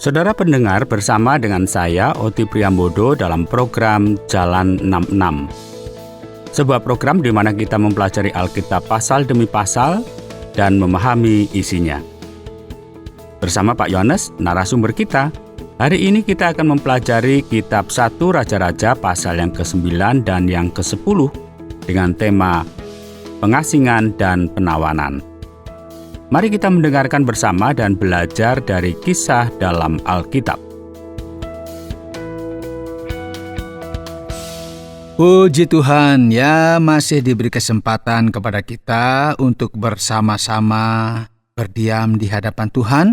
Saudara pendengar, bersama dengan saya Oti Priambodo dalam program Jalan 66. Sebuah program di mana kita mempelajari Alkitab pasal demi pasal dan memahami isinya. Bersama Pak Yohanes, narasumber kita, hari ini kita akan mempelajari kitab 1 Raja-Raja pasal yang ke-9 dan yang ke-10 dengan tema pengasingan dan penawanan. Mari kita mendengarkan bersama dan belajar dari kisah dalam Alkitab. Puji Tuhan, ya masih diberi kesempatan kepada kita untuk bersama-sama berdiam di hadapan Tuhan.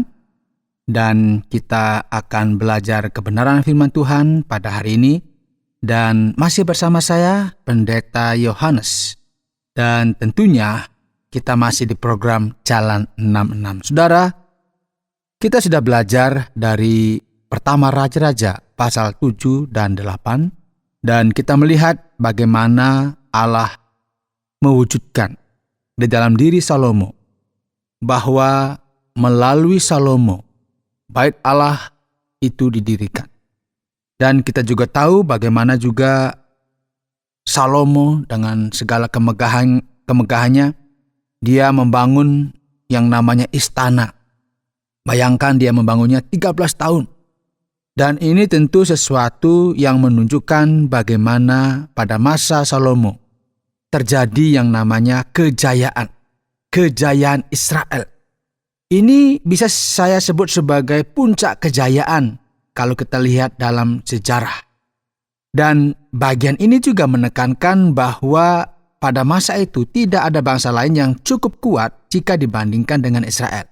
Dan kita akan belajar kebenaran firman Tuhan pada hari ini. Dan masih bersama saya, Pendeta Yohanes. Dan tentunya kita masih di program Jalan 66. Saudara, kita sudah belajar dari pertama Raja-Raja pasal 7 dan 8. Dan kita melihat bagaimana Allah mewujudkan di dalam diri Salomo. Bahwa melalui Salomo, bait Allah itu didirikan. Dan kita juga tahu bagaimana juga Salomo dengan segala kemegahannya, dia membangun yang namanya istana. Bayangkan dia membangunnya 13 tahun. Dan ini tentu sesuatu yang menunjukkan bagaimana pada masa Salomo terjadi yang namanya kejayaan. Kejayaan Israel. Ini bisa saya sebut sebagai puncak kejayaan kalau kita lihat dalam sejarah. Dan bagian ini juga menekankan bahwa pada masa itu tidak ada bangsa lain yang cukup kuat jika dibandingkan dengan Israel.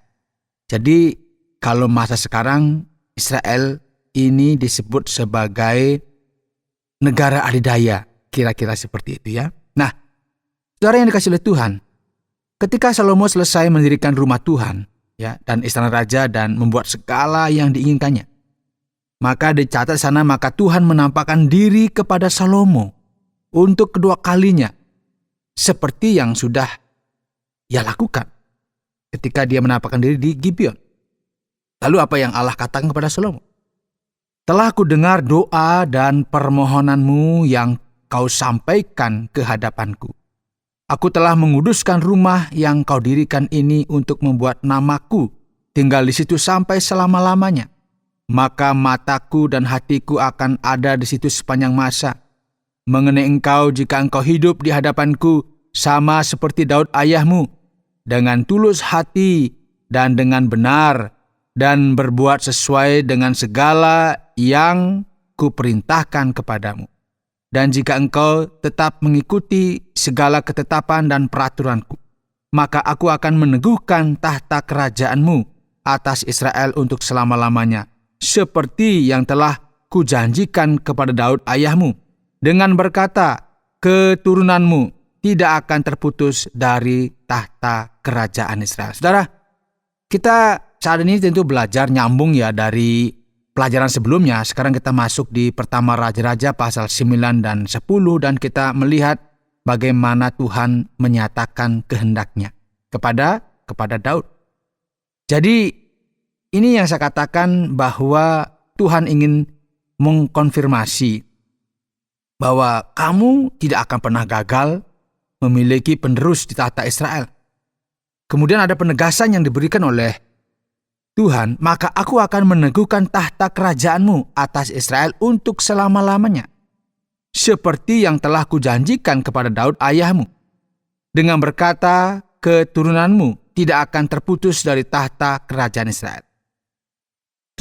Jadi kalau masa sekarang Israel ini disebut sebagai negara adidaya, kira-kira seperti itu ya. Nah, saudara yang dikasihi oleh Tuhan, ketika Salomo selesai mendirikan rumah Tuhan ya dan istana raja dan membuat segala yang diinginkannya, maka dicatat sana maka Tuhan menampakkan diri kepada Salomo untuk kedua kalinya. Seperti yang sudah ia lakukan ketika dia menampakkan diri di Gibeon. Lalu apa yang Allah katakan kepada Salomo? Telah kudengar doa dan permohonanmu yang kau sampaikan ke hadapanku. Aku telah menguduskan rumah yang kau dirikan ini untuk membuat namaku tinggal di situ sampai selama-lamanya. Maka mataku dan hatiku akan ada di situ sepanjang masa. Mengenai engkau jika engkau hidup di hadapanku sama seperti Daud ayahmu, dengan tulus hati dan dengan benar, dan berbuat sesuai dengan segala yang kuperintahkan kepadamu. Dan jika engkau tetap mengikuti segala ketetapan dan peraturanku, maka aku akan meneguhkan tahta kerajaanmu atas Israel untuk selama-lamanya, seperti yang telah kujanjikan kepada Daud ayahmu, dengan berkata, keturunanmu tidak akan terputus dari tahta kerajaan Israel. Saudara, kita saat ini tentu belajar nyambung ya dari pelajaran sebelumnya. Sekarang kita masuk di pertama Raja-Raja pasal 9 dan 10 dan kita melihat bagaimana Tuhan menyatakan kehendaknya kepada Daud. Jadi ini yang saya katakan bahwa Tuhan ingin mengkonfirmasi bahwa kamu tidak akan pernah gagal memiliki penerus di tahta Israel. Kemudian ada penegasan yang diberikan oleh Tuhan, maka aku akan meneguhkan tahta kerajaanmu atas Israel untuk selama-lamanya. Seperti yang telah kujanjikan kepada Daud ayahmu. Dengan berkata, keturunanmu tidak akan terputus dari tahta kerajaan Israel.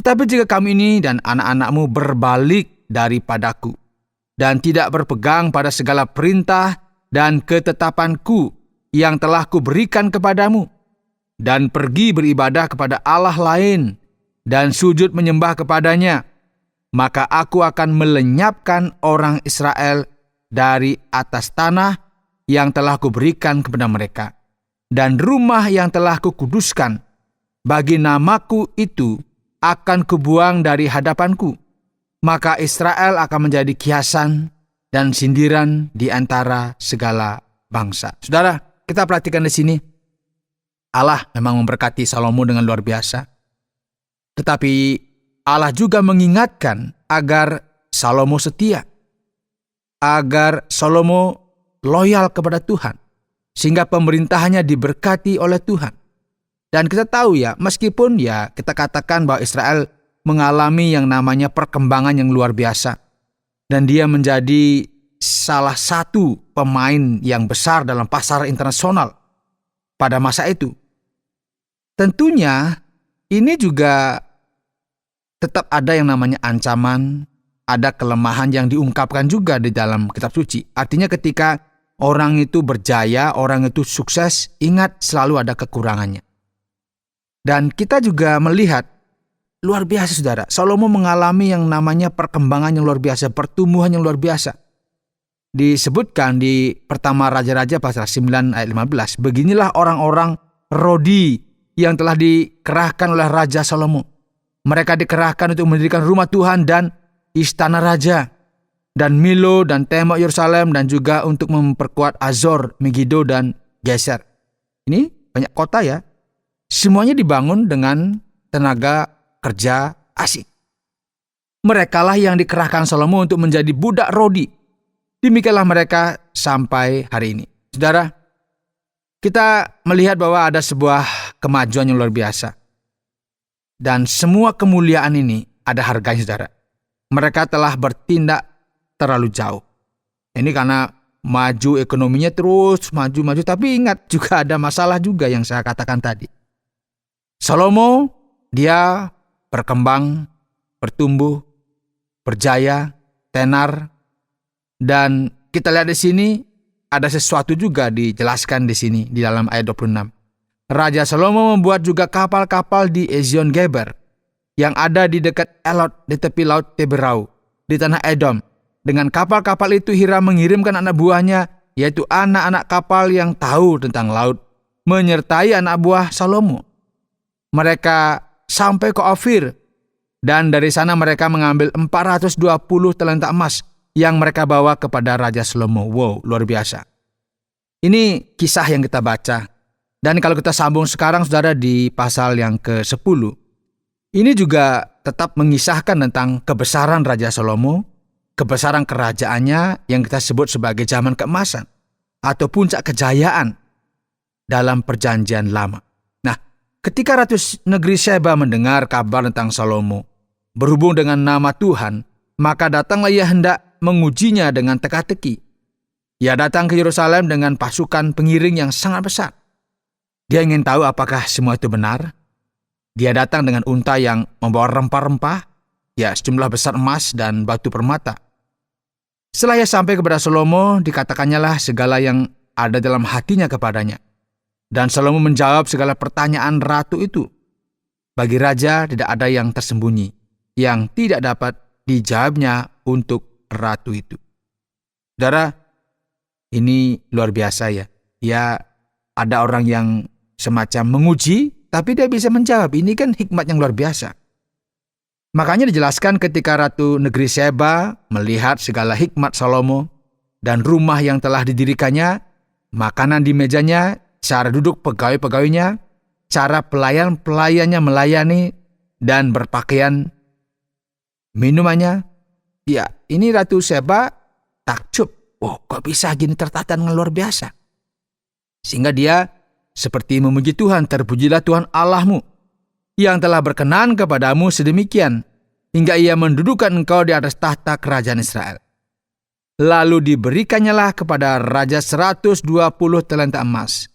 Tetapi jika kamu ini dan anak-anakmu berbalik daripadaku, dan tidak berpegang pada segala perintah dan ketetapanku yang telah kuberikan kepadamu, dan pergi beribadah kepada Allah lain, dan sujud menyembah kepadanya, maka aku akan melenyapkan orang Israel dari atas tanah yang telah kuberikan kepada mereka, dan rumah yang telah kukuduskan bagi namaku itu akan kubuang dari hadapanku. Maka Israel akan menjadi kiasan dan sindiran di antara segala bangsa. Saudara, kita perhatikan di sini. Allah memang memberkati Salomo dengan luar biasa. Tetapi Allah juga mengingatkan agar Salomo setia, agar Salomo loyal kepada Tuhan, sehingga pemerintahannya diberkati oleh Tuhan. Dan kita tahu ya, meskipun ya kita katakan bahwa Israel mengalami yang namanya perkembangan yang luar biasa, dan dia menjadi salah satu pemain yang besar dalam pasar internasional pada masa itu. Tentunya ini juga tetap ada yang namanya ancaman, ada kelemahan yang diungkapkan juga di dalam kitab suci. Artinya ketika orang itu berjaya, orang itu sukses, ingat selalu ada kekurangannya. Dan kita juga melihat luar biasa saudara, Salomo mengalami yang namanya perkembangan yang luar biasa, pertumbuhan yang luar biasa. Disebutkan di pertama Raja-Raja pasal 9 ayat 15, beginilah orang-orang Rodi yang telah dikerahkan oleh Raja Salomo. Mereka dikerahkan untuk mendirikan rumah Tuhan dan istana raja, dan Milo dan tembok Yerusalem, dan juga untuk memperkuat Azor, Megiddo, dan Geser. Ini banyak kota ya. Semuanya dibangun dengan tenaga kerja asing. Merekalah yang dikerahkan Salomo untuk menjadi budak Rodi. Demikianlah mereka sampai hari ini. Saudara, kita melihat bahwa ada sebuah kemajuan yang luar biasa. Dan semua kemuliaan ini ada harganya, saudara. Mereka telah bertindak terlalu jauh. Ini karena maju ekonominya terus maju. Tapi ingat juga ada masalah juga yang saya katakan tadi. Salomo, dia berkembang, bertumbuh, berjaya, tenar. Dan kita lihat di sini ada sesuatu juga dijelaskan di sini di dalam ayat 26. Raja Salomo membuat juga kapal-kapal di Ezion Geber yang ada di dekat Elot di tepi laut Teberau di tanah Edom. Dengan kapal-kapal itu Hiram mengirimkan anak buahnya, yaitu anak-anak kapal yang tahu tentang laut, menyertai anak buah Salomo. Mereka sampai ke Ofir, dan dari sana mereka mengambil 420 talenta emas yang mereka bawa kepada Raja Salomo. Wow, luar biasa. Ini kisah yang kita baca. Dan kalau kita sambung sekarang, saudara, di pasal yang ke-10, ini juga tetap mengisahkan tentang kebesaran Raja Salomo, kebesaran kerajaannya yang kita sebut sebagai zaman keemasan atau puncak kejayaan dalam perjanjian lama. Nah, ketika Ratu Negeri Sheba mendengar kabar tentang Salomo berhubung dengan nama Tuhan, maka datanglah ia hendak mengujinya dengan teka-teki. Ia datang ke Yerusalem dengan pasukan pengiring yang sangat besar. Dia ingin tahu apakah semua itu benar. Dia datang dengan unta yang membawa rempah-rempah, ya sejumlah besar emas dan batu permata. Setelah ia sampai kepada Salomo, dikatakannya lah segala yang ada dalam hatinya kepadanya. Dan Salomo menjawab segala pertanyaan ratu itu. Bagi raja tidak ada yang tersembunyi, yang tidak dapat dijawabnya untuk ratu itu. Saudara, ini luar biasa ya. Ya, ada orang yang semacam menguji, tapi dia bisa menjawab. Ini kan hikmat yang luar biasa. Makanya dijelaskan ketika Ratu Negeri Sheba melihat segala hikmat Salomo dan rumah yang telah didirikannya, makanan di mejanya, cara duduk pegawai-pegawainya, cara pelayan-pelayannya melayani, dan berpakaian minumannya. Ya, ini Ratu Sheba takjub. Oh, kok bisa gini tertata dengan luar biasa? Sehingga dia seperti memuji Tuhan, terpujilah Tuhan Allahmu yang telah berkenan kepadamu sedemikian, hingga ia mendudukkan engkau di atas tahta kerajaan Israel. Lalu diberikannya lah kepada raja 120 talenta emas,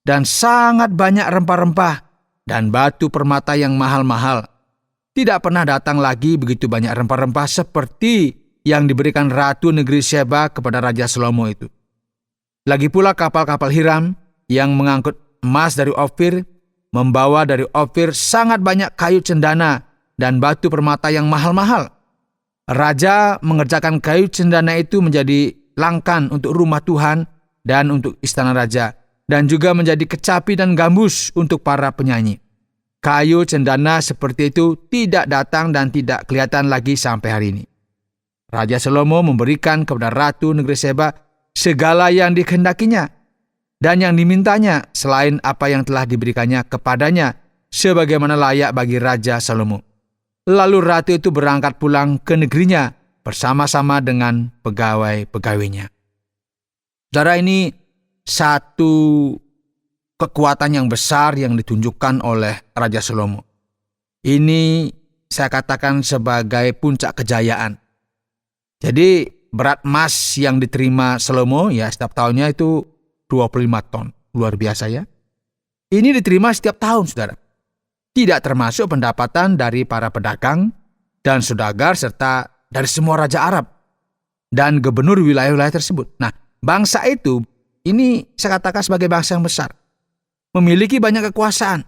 dan sangat banyak rempah-rempah dan batu permata yang mahal-mahal. Tidak pernah datang lagi begitu banyak rempah-rempah seperti yang diberikan Ratu Negeri Sheba kepada Raja Salomo itu. Lagi pula kapal-kapal Hiram yang mengangkut emas dari Ofir, membawa dari Ofir sangat banyak kayu cendana dan batu permata yang mahal-mahal. Raja mengerjakan kayu cendana itu menjadi langkan untuk rumah Tuhan dan untuk istana raja, dan juga menjadi kecapi dan gambus untuk para penyanyi. Kayu cendana seperti itu tidak datang dan tidak kelihatan lagi sampai hari ini. Raja Salomo memberikan kepada Ratu Negeri Sheba segala yang dikehendakinya dan yang dimintanya selain apa yang telah diberikannya kepadanya sebagaimana layak bagi Raja Salomo. Lalu ratu itu berangkat pulang ke negerinya bersama-sama dengan pegawai-pegawainya. Saudara, ini satu kekuatan yang besar yang ditunjukkan oleh Raja Salomo. Ini saya katakan sebagai puncak kejayaan. Jadi berat emas yang diterima Salomo ya setiap tahunnya itu 25 ton. Luar biasa ya. Ini diterima setiap tahun, saudara. Tidak termasuk pendapatan dari para pedagang dan saudagar serta dari semua raja Arab dan gubernur wilayah-wilayah tersebut. Nah, bangsa itu ini saya katakan sebagai bangsa yang besar. Memiliki banyak kekuasaan.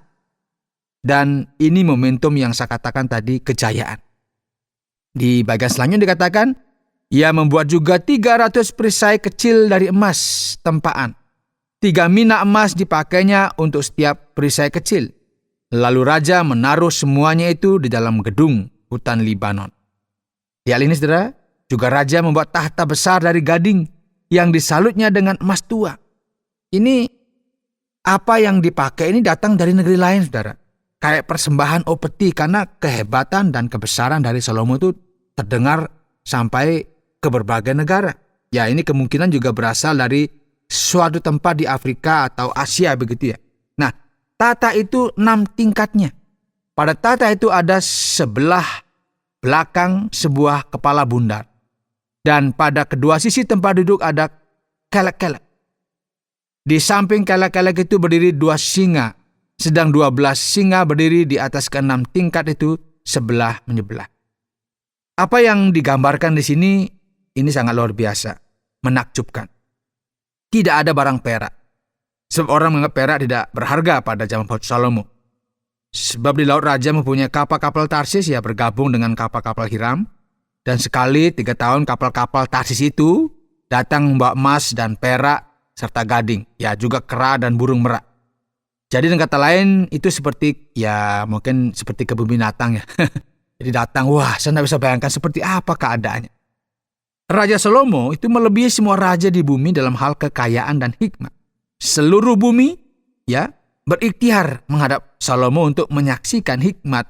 Dan ini momentum yang saya katakan tadi kejayaan. Di bagian selanjutnya dikatakan, ia membuat juga 300 perisai kecil dari emas tempaan. 3 mina emas dipakainya untuk setiap perisai kecil. Lalu raja menaruh semuanya itu di dalam gedung hutan Libanon. Di hal ini, saudara, juga raja membuat tahta besar dari gading yang disalutnya dengan emas tua. Ini apa yang dipakai ini datang dari negeri lain, saudara. Kayak persembahan opeti karena kehebatan dan kebesaran dari Salomo itu terdengar sampai ke berbagai negara. Ya, ini kemungkinan juga berasal dari suatu tempat di Afrika atau Asia begitu ya. Nah, tahta itu 6 tingkatnya. Pada tahta itu ada sebelah belakang sebuah kepala bundar. Dan pada kedua sisi tempat duduk ada kelek-kelek. Di samping kelek-kelek itu berdiri 2 singa, sedang 12 singa berdiri di atas ke-6 tingkat itu sebelah menyebelah. Apa yang digambarkan di sini ini sangat luar biasa, menakjubkan. Tidak ada barang perak. Sebab orang menganggap perak tidak berharga pada zaman Salomo. Sebab di Laut Raja mempunyai kapal-kapal Tarsis ya bergabung dengan kapal-kapal Hiram. Dan sekali 3 tahun kapal-kapal Tarsis itu datang membawa emas dan perak serta gading. Ya juga kera dan burung merak. Jadi dengan kata lain itu seperti ya mungkin seperti kebun binatang ya. Jadi datang, wah saya tidak bisa bayangkan seperti apa keadaannya. Raja Salomo itu melebihi semua raja di bumi dalam hal kekayaan dan hikmat. Seluruh bumi ya berikhtiar menghadap Salomo untuk menyaksikan hikmat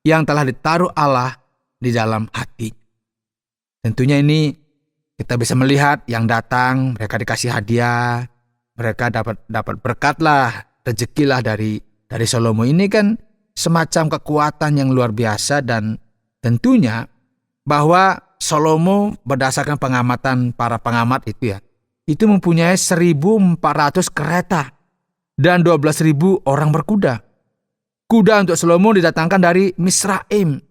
yang telah ditaruh Allah di dalam hati. Tentunya ini kita bisa melihat yang datang, mereka dikasih hadiah, mereka dapat berkatlah, rezekilah dari Salomo. Ini kan semacam kekuatan yang luar biasa dan tentunya bahwa Salomo berdasarkan pengamatan para pengamat itu ya, itu mempunyai 1.400 kereta dan 12.000 orang berkuda. Kuda untuk Salomo didatangkan dari Misraim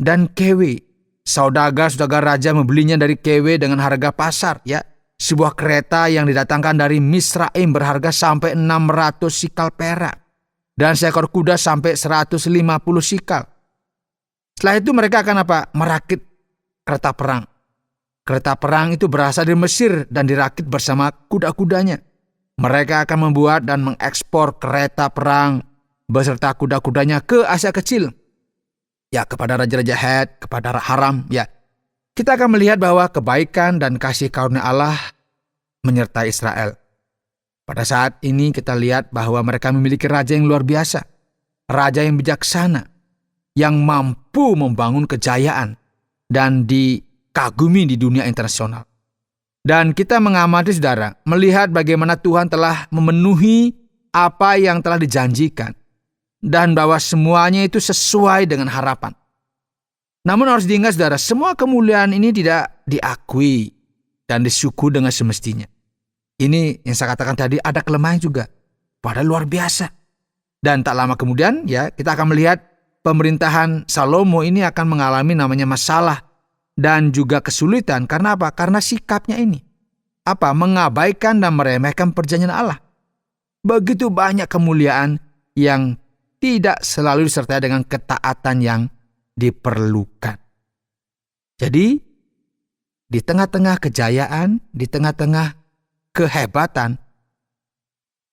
dan Kewe. Saudagar raja membelinya dari Kewe dengan harga pasar ya. Sebuah kereta yang didatangkan dari Misraim berharga sampai 600 sikal perak. Dan seekor kuda sampai 150 sikal. Setelah itu mereka akan merakit kereta perang. Kereta perang itu berasal dari Mesir dan dirakit bersama kuda-kudanya. Mereka akan membuat dan mengekspor kereta perang beserta kuda-kudanya ke Asia Kecil. Ya, kepada raja-raja Het, kepada Haram, ya. Kita akan melihat bahwa kebaikan dan kasih karunia Allah menyertai Israel. Pada saat ini kita lihat bahwa mereka memiliki raja yang luar biasa. Raja yang bijaksana, yang mampu membangun kejayaan dan dikagumi di dunia internasional. Dan kita mengamati saudara, melihat bagaimana Tuhan telah memenuhi apa yang telah dijanjikan. Dan bahwa semuanya itu sesuai dengan harapan. Namun harus diingat saudara, semua kemuliaan ini tidak diakui dan disyukur dengan semestinya. Ini yang saya katakan tadi ada kelemahan juga. Padahal luar biasa. Dan tak lama kemudian ya kita akan melihat pemerintahan Salomo ini akan mengalami namanya masalah dan juga kesulitan. Karena apa? Karena sikapnya ini. Mengabaikan dan meremehkan perjanjian Allah. Begitu banyak kemuliaan yang tidak selalu disertai dengan ketaatan yang diperlukan. Jadi, di tengah-tengah kejayaan, di tengah-tengah kehebatan,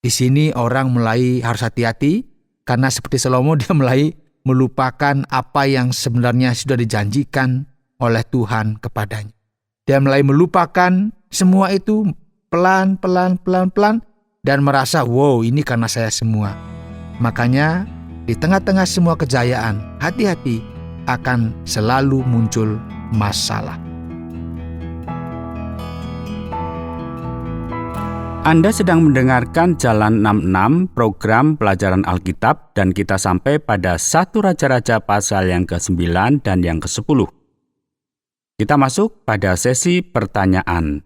di sini orang mulai harus hati-hati karena seperti Salomo dia mulai melupakan apa yang sebenarnya sudah dijanjikan oleh Tuhan kepadanya. Dia mulai melupakan semua itu pelan dan merasa, wow ini karena saya semua. Makanya di tengah-tengah semua kejayaan, hati-hati akan selalu muncul masalah. Anda sedang mendengarkan Jalan 66, program pelajaran Alkitab, dan kita sampai pada 1 Raja-Raja pasal yang ke-9 dan yang ke-10. Kita masuk pada sesi pertanyaan.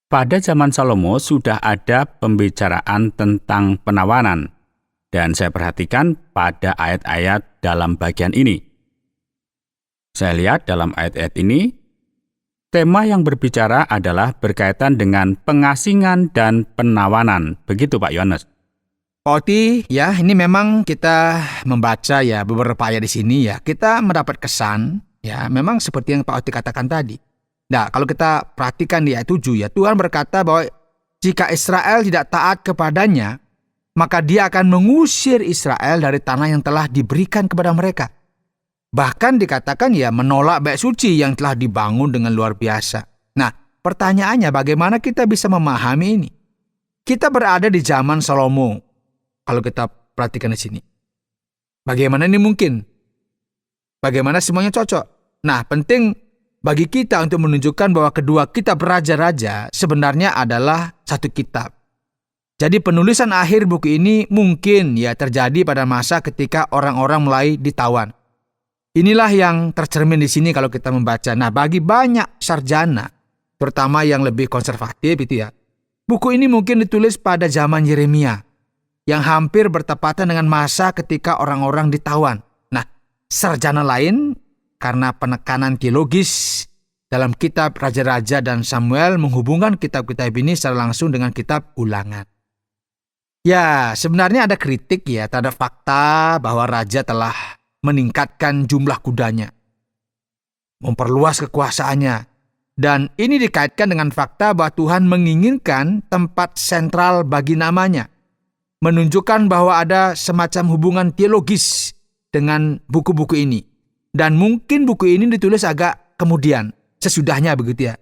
Pada zaman Salomo sudah ada pembicaraan tentang penawanan, dan saya perhatikan pada ayat-ayat dalam bagian ini. Saya lihat dalam ayat-ayat ini, tema yang berbicara adalah berkaitan dengan pengasingan dan penawanan. Begitu Pak Yohanes? Pak Oti, ya ini memang kita membaca ya beberapa ayat di sini ya. Kita mendapat kesan ya memang seperti yang Pak Oti katakan tadi. Nah kalau kita perhatikan di ayat 7 ya, Tuhan berkata bahwa jika Israel tidak taat kepadanya, maka dia akan mengusir Israel dari tanah yang telah diberikan kepada mereka. Bahkan dikatakan ya menolak bait suci yang telah dibangun dengan luar biasa. Nah, pertanyaannya bagaimana kita bisa memahami ini? Kita berada di zaman Salomo. Kalau kita perhatikan di sini. Bagaimana ini mungkin? Bagaimana semuanya cocok? Nah, penting bagi kita untuk menunjukkan bahwa kedua kitab raja-raja sebenarnya adalah satu kitab. Jadi penulisan akhir buku ini mungkin ya terjadi pada masa ketika orang-orang mulai ditawan. Inilah yang tercermin di sini kalau kita membaca. Nah, bagi banyak sarjana, terutama yang lebih konservatif itu ya, buku ini mungkin ditulis pada zaman Yeremia, yang hampir bertepatan dengan masa ketika orang-orang ditawan. Nah, sarjana lain, karena penekanan teologis dalam kitab Raja-Raja dan Samuel menghubungkan kitab-kitab ini secara langsung dengan kitab Ulangan. Ya, sebenarnya ada kritik ya terhadap fakta bahwa raja telah meningkatkan jumlah kudanya, memperluas kekuasaannya, dan ini dikaitkan dengan fakta bahwa Tuhan menginginkan tempat sentral bagi namanya, menunjukkan bahwa ada semacam hubungan teologis dengan buku-buku ini, dan mungkin buku ini ditulis agak kemudian, sesudahnya begitu ya.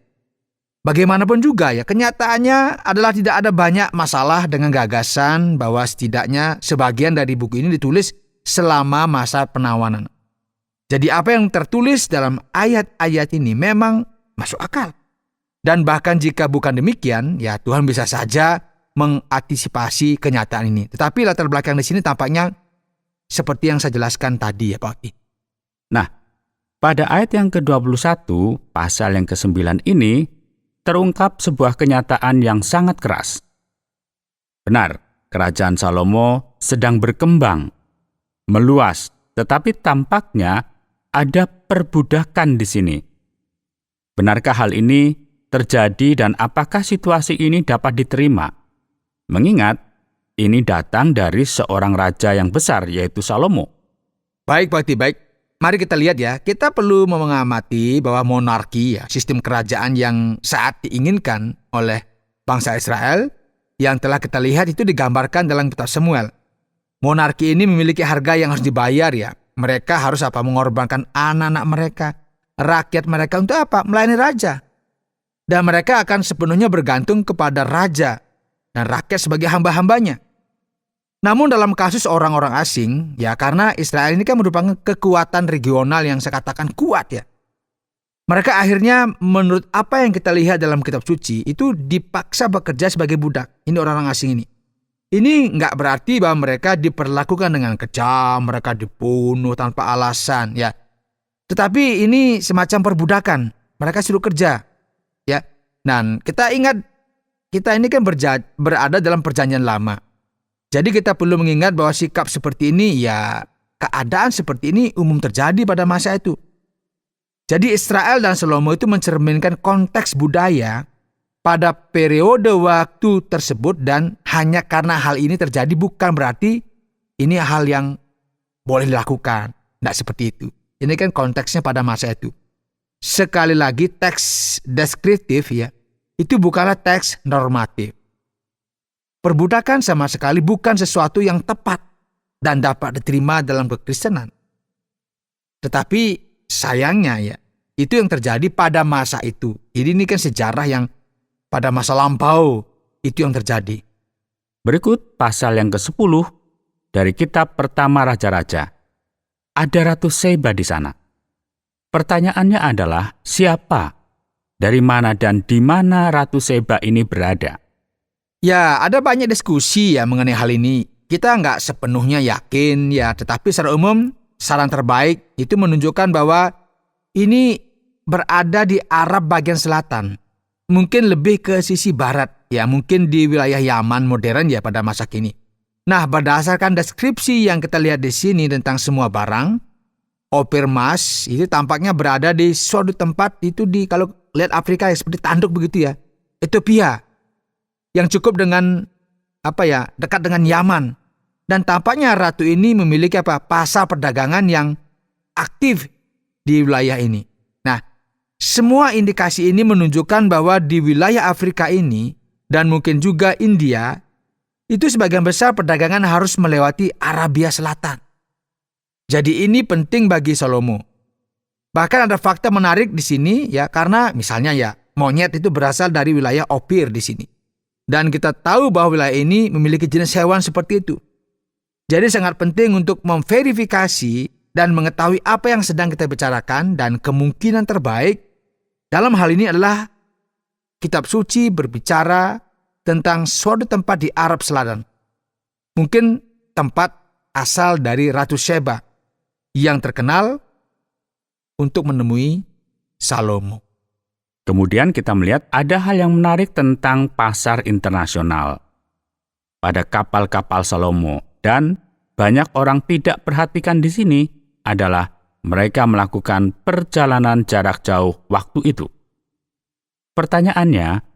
Bagaimanapun juga ya, kenyataannya adalah tidak ada banyak masalah dengan gagasan bahwa setidaknya sebagian dari buku ini ditulis selama masa penawanan. Jadi apa yang tertulis dalam ayat-ayat ini memang masuk akal. Dan bahkan jika bukan demikian, ya Tuhan bisa saja mengantisipasi kenyataan ini. Tetapi latar belakang di sini tampaknya seperti yang saya jelaskan tadi ya Pak Oti. Nah, pada ayat yang ke-21, pasal yang ke-9 ini, terungkap sebuah kenyataan yang sangat keras. Benar, kerajaan Salomo sedang berkembang, meluas, tetapi tampaknya ada perbudakan di sini. Benarkah hal ini terjadi dan apakah situasi ini dapat diterima? Mengingat ini datang dari seorang raja yang besar, yaitu Salomo. Baik, Pak Oti, baik. Mari kita lihat ya, kita perlu mengamati bahwa monarki ya, sistem kerajaan yang saat diinginkan oleh bangsa Israel, yang telah kita lihat itu digambarkan dalam kitab Samuel. Monarki ini memiliki harga yang harus dibayar ya. Mereka harus mengorbankan anak-anak mereka, rakyat mereka untuk apa? Melayani raja. Dan mereka akan sepenuhnya bergantung kepada raja dan rakyat sebagai hamba-hambanya. Namun dalam kasus orang-orang asing, ya karena Israel ini kan merupakan kekuatan regional yang saya katakan kuat ya. Mereka akhirnya menurut apa yang kita lihat dalam kitab suci itu dipaksa bekerja sebagai budak. Ini orang-orang asing ini. Ini nggak berarti bahwa mereka diperlakukan dengan kejam, mereka dibunuh tanpa alasan, ya. Tetapi ini semacam perbudakan, mereka suruh kerja, ya. Dan kita ingat, kita ini kan berada dalam perjanjian lama. Jadi kita perlu mengingat bahwa sikap seperti ini, ya keadaan seperti ini umum terjadi pada masa itu. Jadi Israel dan Salomo itu mencerminkan konteks budaya pada periode waktu tersebut, dan hanya karena hal ini terjadi bukan berarti ini hal yang boleh dilakukan. Tidak seperti itu. Ini kan konteksnya pada masa itu. Sekali lagi teks deskriptif ya, itu bukanlah teks normatif. Perbudakan sama sekali bukan sesuatu yang tepat dan dapat diterima dalam kekristenan. Tetapi sayangnya ya, itu yang terjadi pada masa itu. Jadi ini kan sejarah yang pada masa lampau itu yang terjadi. Berikut pasal yang ke-10 dari kitab pertama Raja-Raja. ada Ratu Sheba di sana. Pertanyaannya adalah, siapa, dari mana, dan di mana Ratu Sheba ini berada? Ya, ada banyak diskusi ya mengenai hal ini. Kita nggak sepenuhnya yakin ya, tetapi secara umum saran terbaik itu menunjukkan bahwa ini berada di Arab bagian selatan. Mungkin lebih ke sisi barat, ya mungkin di wilayah Yaman modern ya pada masa kini. Nah, berdasarkan deskripsi yang kita lihat di sini tentang semua barang, Ophir emas itu tampaknya berada di suatu tempat itu di, kalau lihat Afrika ya seperti tanduk begitu ya, Ethiopia, yang cukup dengan dekat dengan Yaman. Dan tampaknya ratu ini memiliki pasar perdagangan yang aktif di wilayah ini. Nah, semua indikasi ini menunjukkan bahwa di wilayah Afrika ini dan mungkin juga India, itu sebagian besar perdagangan harus melewati Arabia Selatan. Jadi ini penting bagi Salomo. Bahkan ada fakta menarik di sini ya, karena misalnya ya, monyet itu berasal dari wilayah Ophir di sini. Dan kita tahu bahwa wilayah ini memiliki jenis hewan seperti itu. Jadi sangat penting untuk memverifikasi dan mengetahui apa yang sedang kita bicarakan, dan kemungkinan terbaik dalam hal ini adalah kitab suci berbicara tentang suatu tempat di Arab Selatan. Mungkin tempat asal dari Ratu Sheba yang terkenal untuk menemui Salomo. Kemudian kita melihat ada hal yang menarik tentang pasar internasional pada kapal-kapal Salomo. Dan banyak orang tidak perhatikan di sini adalah mereka melakukan perjalanan jarak jauh waktu itu. Pertanyaannya,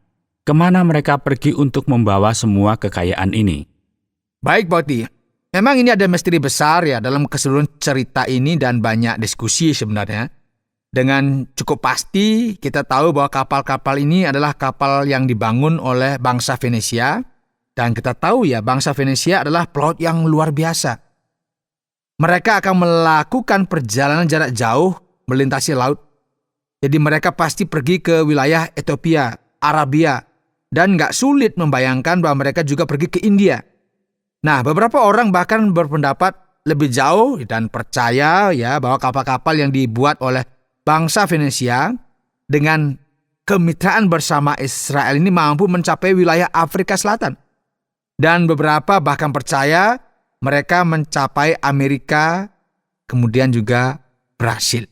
kemana mereka pergi untuk membawa semua kekayaan ini? Baik, Boti. Memang ini ada misteri besar ya dalam keseluruhan cerita ini dan banyak diskusi sebenarnya. Dengan cukup pasti kita tahu bahwa kapal-kapal ini adalah kapal yang dibangun oleh bangsa Venesia. Dan kita tahu ya, bangsa Venesia adalah pelaut yang luar biasa. Mereka akan melakukan perjalanan jarak jauh melintasi laut. Jadi mereka pasti pergi ke wilayah Ethiopia, Arabia, dan gak sulit membayangkan bahwa mereka juga pergi ke India. Nah, beberapa orang bahkan berpendapat lebih jauh dan percaya ya bahwa kapal-kapal yang dibuat oleh bangsa Venesia dengan kemitraan bersama Israel ini mampu mencapai wilayah Afrika Selatan. Dan beberapa bahkan percaya mereka mencapai Amerika, kemudian juga Brasil.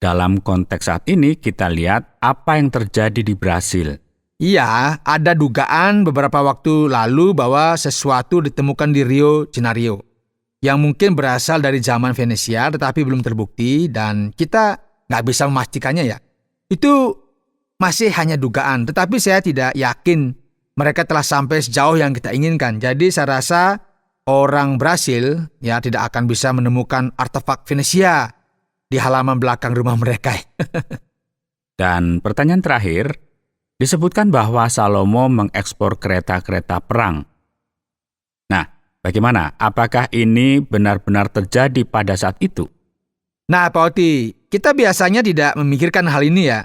Dalam konteks saat ini kita lihat apa yang terjadi di Brasil. Iya, ada dugaan beberapa waktu lalu bahwa sesuatu ditemukan di Rio Janeiro yang mungkin berasal dari zaman Venesia tetapi belum terbukti dan kita nggak bisa memastikannya ya. Itu masih hanya dugaan, tetapi saya tidak yakin mereka telah sampai sejauh yang kita inginkan. Jadi saya rasa orang Brasil ya tidak akan bisa menemukan artefak Venesia di halaman belakang rumah mereka. Dan pertanyaan terakhir, disebutkan bahwa Salomo mengekspor kereta-kereta perang. Nah, bagaimana? Apakah ini benar-benar terjadi pada saat itu? Nah, Pak Oti, kita biasanya tidak memikirkan hal ini ya.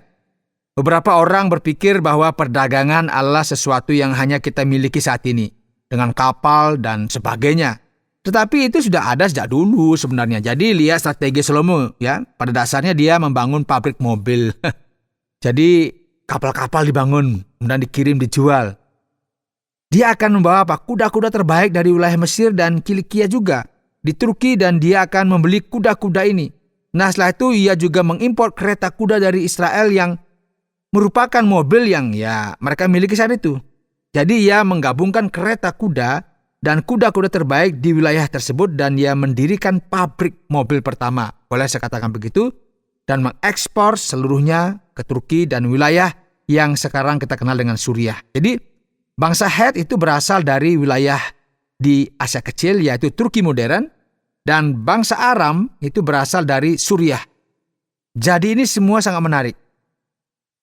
Beberapa orang berpikir bahwa perdagangan adalah sesuatu yang hanya kita miliki saat ini, dengan kapal dan sebagainya. Tetapi itu sudah ada sejak dulu sebenarnya. Jadi lihat strategi Salomo ya. Pada dasarnya dia membangun pabrik mobil. Jadi kapal-kapal dibangun, kemudian dikirim, dijual. Dia akan membawa kuda-kuda terbaik dari wilayah Mesir dan Kilikia juga di Turki, dan dia akan membeli kuda-kuda ini. Nah, setelah itu ia juga mengimpor kereta kuda dari Israel yang merupakan mobil yang ya mereka miliki saat itu. Jadi ia menggabungkan kereta kuda dan kuda-kuda terbaik di wilayah tersebut, dan ia mendirikan pabrik mobil pertama, boleh saya katakan begitu, dan mengekspor seluruhnya ke Turki dan wilayah yang sekarang kita kenal dengan Suriah. Jadi bangsa Het itu berasal dari wilayah di Asia Kecil yaitu Turki modern, dan bangsa Aram itu berasal dari Suriah. Jadi ini semua sangat menarik.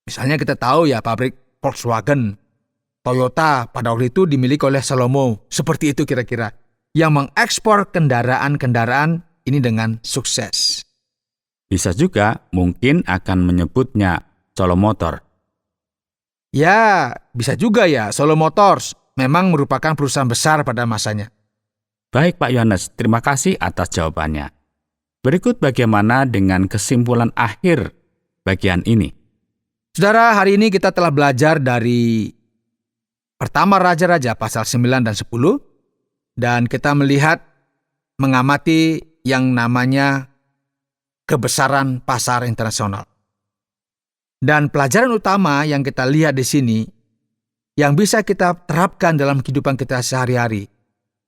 Misalnya kita tahu ya pabrik Volkswagen, Toyota pada waktu itu dimiliki oleh Salomo. Seperti itu kira-kira. Yang mengekspor kendaraan-kendaraan ini dengan sukses. Bisa juga mungkin akan menyebutnya Solo Motor. Ya, bisa juga ya. Solo Motors memang merupakan perusahaan besar pada masanya. Baik Pak Yohanes, terima kasih atas jawabannya. Berikut bagaimana dengan kesimpulan akhir bagian ini. Saudara, hari ini kita telah belajar dari pertama Raja-Raja pasal 9 dan 10, dan kita mengamati yang namanya kebesaran pasar internasional. Dan pelajaran utama yang kita lihat di sini, yang bisa kita terapkan dalam kehidupan kita sehari-hari,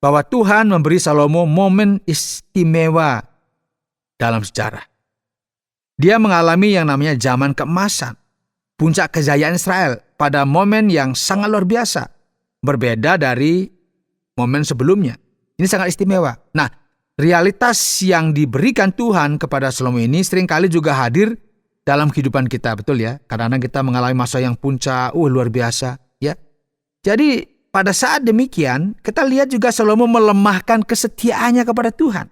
bahwa Tuhan memberi Salomo momen istimewa dalam sejarah. Dia mengalami yang namanya zaman keemasan, puncak kejayaan Israel pada momen yang sangat luar biasa, berbeda dari momen sebelumnya. Ini sangat istimewa. Nah, realitas yang diberikan Tuhan kepada Salomo ini seringkali juga hadir dalam kehidupan kita, betul ya? Kadang-kadang kita mengalami masa yang puncak, luar biasa, ya. Jadi pada saat demikian, kita lihat juga Salomo melemahkan kesetiaannya kepada Tuhan.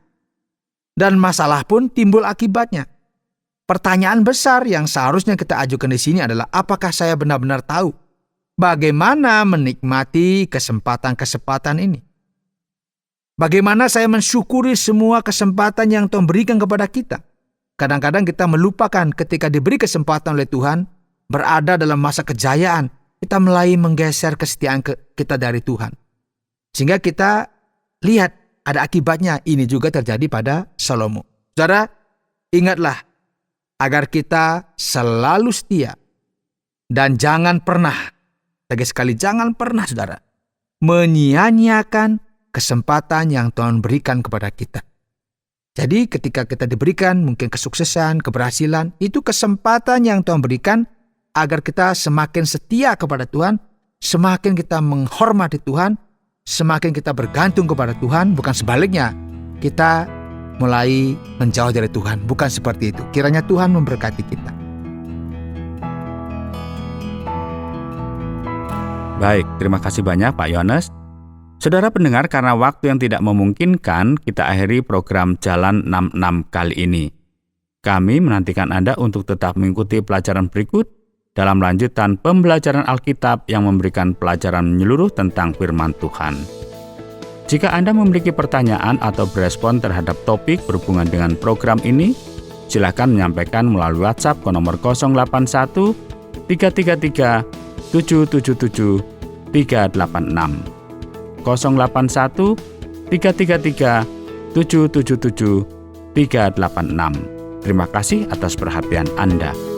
Dan masalah pun timbul akibatnya. Pertanyaan besar yang seharusnya kita ajukan di sini adalah, apakah saya benar-benar tahu bagaimana menikmati kesempatan-kesempatan ini? Bagaimana saya mensyukuri semua kesempatan yang Tuhan berikan kepada kita? Kadang-kadang kita melupakan ketika diberi kesempatan oleh Tuhan berada dalam masa kejayaan, kita mulai menggeser kesetiaan kita dari Tuhan. Sehingga kita lihat ada akibatnya. Ini juga terjadi pada Salomo. Saudara, ingatlah agar kita selalu setia dan jangan pernah, lagi sekali jangan pernah saudara, menyia-nyiakan kesempatan yang Tuhan berikan kepada kita. Jadi ketika kita diberikan mungkin kesuksesan, keberhasilan, itu kesempatan yang Tuhan berikan agar kita semakin setia kepada Tuhan, semakin kita menghormati Tuhan, semakin kita bergantung kepada Tuhan, bukan sebaliknya. Kita mulai menjauh dari Tuhan, bukan seperti itu. Kiranya Tuhan memberkati kita. Baik, terima kasih banyak Pak Yohanes. Saudara pendengar, karena waktu yang tidak memungkinkan, kita akhiri program Jalan 66 kali ini. Kami menantikan Anda untuk tetap mengikuti pelajaran berikut dalam lanjutan pembelajaran Alkitab yang memberikan pelajaran menyeluruh tentang firman Tuhan. Jika Anda memiliki pertanyaan atau berespon terhadap topik berhubungan dengan program ini, silakan menyampaikan melalui WhatsApp ke nomor 081 333 777 386. 081 333 777 386. Terima kasih atas perhatian Anda.